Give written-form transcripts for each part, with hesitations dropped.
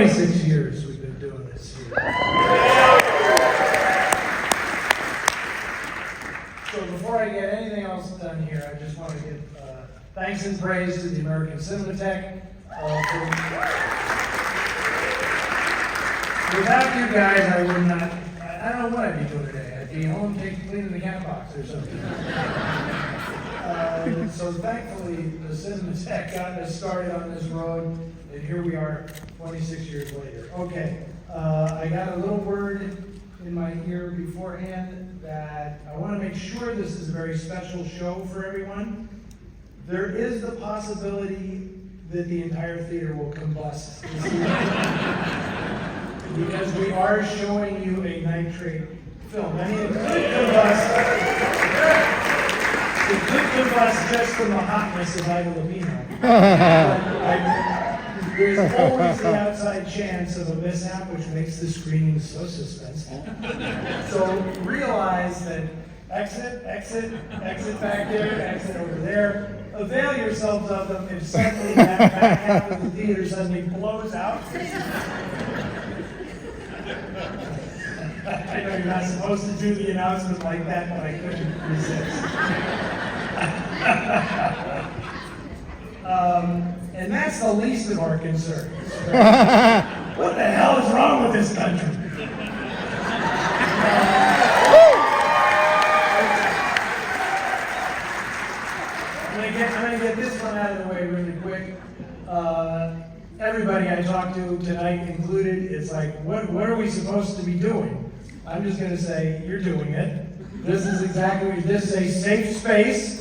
26 years we've been doing this here. So before I get anything else done here, I just want to give thanks and praise to the American Cinematheque. Without you guys, I would not, I don't know what I'd be doing today. I'd be home cleaning the cat box or something. So thankfully, the Cinematheque got us started on this road, and here we are 26 years later. Okay, I got a little word in my ear beforehand that I want to make sure this is a very special show for everyone. There is the possibility that the entire theater will combust this evening because we are showing you a nitrate film. I mean, it could combust just from the hotness of Ida Lupino. There's always the outside chance of a mishap, which makes the screening so suspenseful. So realize that exit back there, exit over there. Avail yourselves of them if suddenly that back half of the theater suddenly blows out. I know you're not supposed to do the announcement like that, but I couldn't resist. And that's the least of our concerns. What the hell is wrong with this country? I'm going to get this one out of the way really quick. Everybody I talked to tonight included, it's like, what are we supposed to be doing? I'm just going to say, you're doing it. This is exactly, this is a safe space.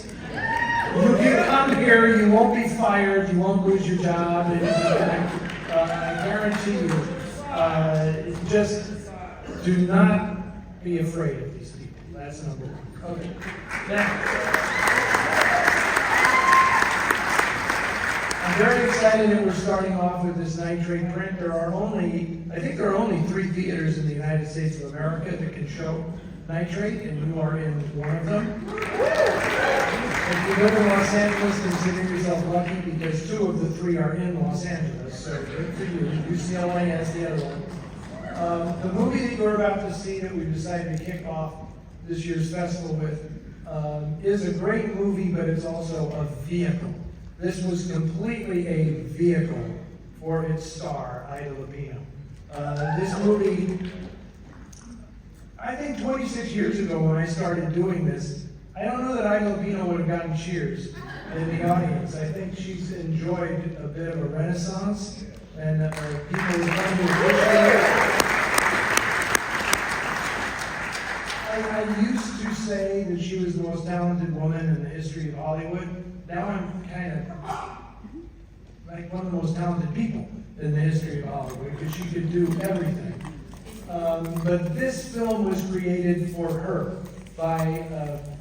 You can come here, you won't be fired, you won't lose your job. I guarantee you, just do not be afraid of these people. That's number one. Okay. Now, I'm very excited that we're starting off with this nitrate print. I think there are only 3 theaters in the United States of America that can show nitrate, and you are in one of them. If you live in Los Angeles, consider yourself lucky because 2 of the 3 are in Los Angeles, so good for you. UCLA has the other one. The movie that you're about to see that we decided to kick off this year's festival with is a great movie, but it's also a vehicle. This was completely a vehicle for its star, Ida Lupino. This movie, I think 26 years ago when I started doing this, I don't know that Ida Lupino would have gotten cheers in the audience. I think she's enjoyed a bit of a renaissance, and people have come to appreciate it. I used to say that she was the most talented woman in the history of Hollywood. Now I'm kind of like one of the most talented people in the history of Hollywood because she could do everything. But this film was created for her by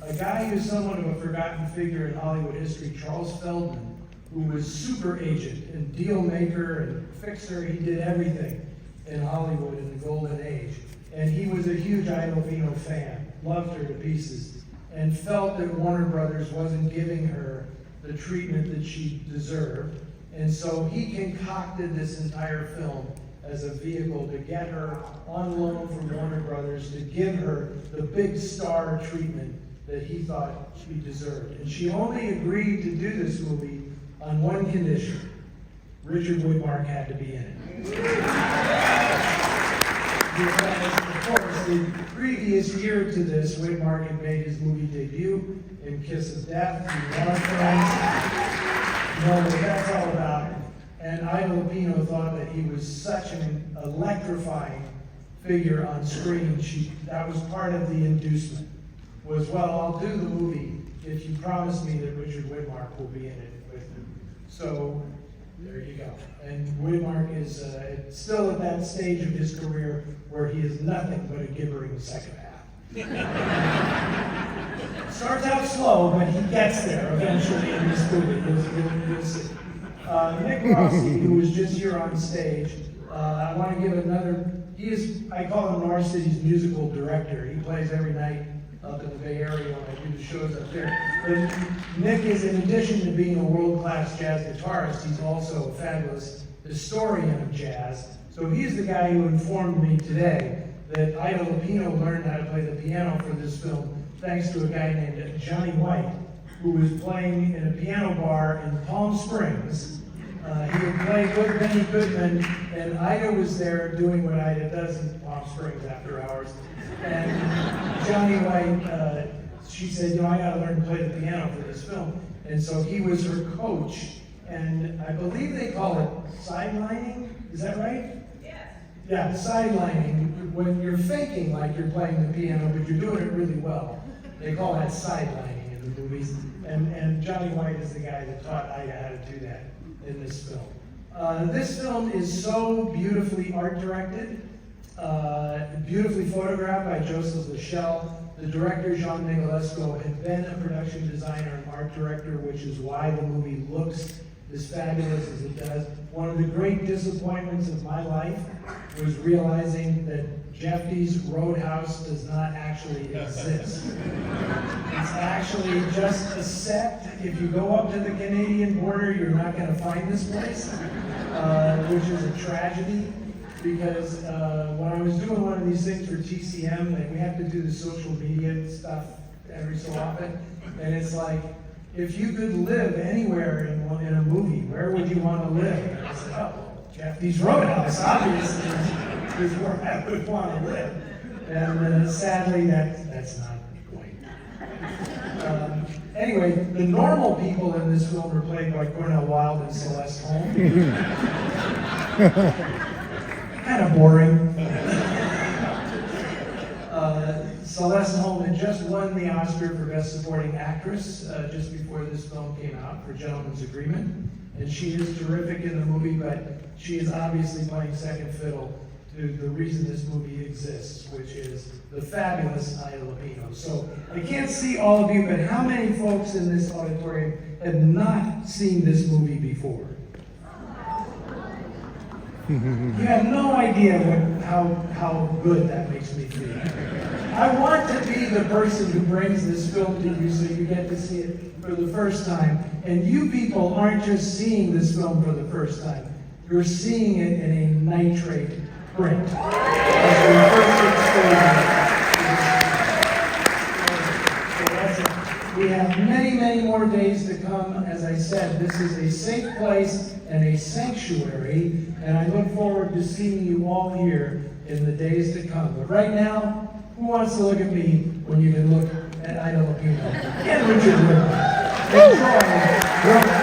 a guy who's somewhat of a forgotten figure in Hollywood history, Charles Feldman, who was super agent and deal maker and fixer. He did everything in Hollywood in the golden age. And he was a huge Ida Lupino fan, loved her to pieces, and felt that Warner Brothers wasn't giving her the treatment that she deserved. And so he concocted this entire film as a vehicle to get her on loan from Warner Brothers, to give her the big star treatment that he thought she deserved. And she only agreed to do this movie on one condition: Richard Widmark had to be in it. Because, of course, the previous year to this, Widmark had made his movie debut in Kiss of Death. You know what that's all about. And Ida Lupino thought that he was such an electrifying figure on screen. That was part of the inducement. Was, well, I'll do the movie if you promise me that Richard Widmark will be in it with me. So there you go. And Widmark is still at that stage of his career where he is nothing but a gibbering second half. Starts out slow, but he gets there eventually in this movie. You'll see. Nick Rossi, who was just here on stage, I want to give I call him Noir City's musical director. He plays every night up in the Bay Area when I do the shows up there. But Nick is, in addition to being a world-class jazz guitarist, he's also a fabulous historian of jazz. So So he's the guy who informed me today that Ida Lupino learned how to play the piano for this film thanks to a guy named Johnny White, who was playing in a piano bar in Palm Springs. He had played with Benny Goodman, and Ida was there doing what Ida does in Palm Springs after hours. And Johnny White, she said, I gotta learn to play the piano for this film. And so he was her coach, and I believe they call it sidelining, is that right? Yeah, sidelining, when you're faking like you're playing the piano, but you're doing it really well. They call that sidelining in the movies. And Johnny White is the guy that taught Ida how to do that in this film. This film is so beautifully art directed, beautifully photographed by Joseph Lachelle. The director, Jean Nicolesco, had been a production designer and art director, which is why the movie looks as fabulous as it does. One of the great disappointments of my life was realizing that Jeffy's Roadhouse does not actually exist. It's actually just a set. If you go up to the Canadian border, you're not going to find this place, which is a tragedy, because when I was doing one of these things for TCM, like we have to do the social media stuff every so often, and it's like, if you could live anywhere in a movie, where would you want to live? And I said, oh, Jeffy's Roadhouse, obviously, is where I would want to live. And sadly, that's not quite. Anyway, the normal people in this film are played by Cornel, Wilde, and Celeste Holm. Kind of boring. Celeste Holm had just won the Oscar for Best Supporting Actress just before this film came out for Gentleman's Agreement. And she is terrific in the movie, but she is obviously playing second fiddle to the reason this movie exists, which is the fabulous Ida Lupino. So I can't see all of you, but how many folks in this auditorium have not seen this movie before? You have no idea how good that makes me feel. I want to be the person who brings this film to you so you get to see it for the first time. And you people aren't just seeing this film for the first time. You're seeing it in a nitrate print. As your first exposure. So that's it. We have many, many more days to come. As I said, this is a safe place and a sanctuary, and I look forward to seeing you all here in the days to come. But right now, who wants to look at me when you can look at Ida Lupino and Richard Widmark? Enjoy.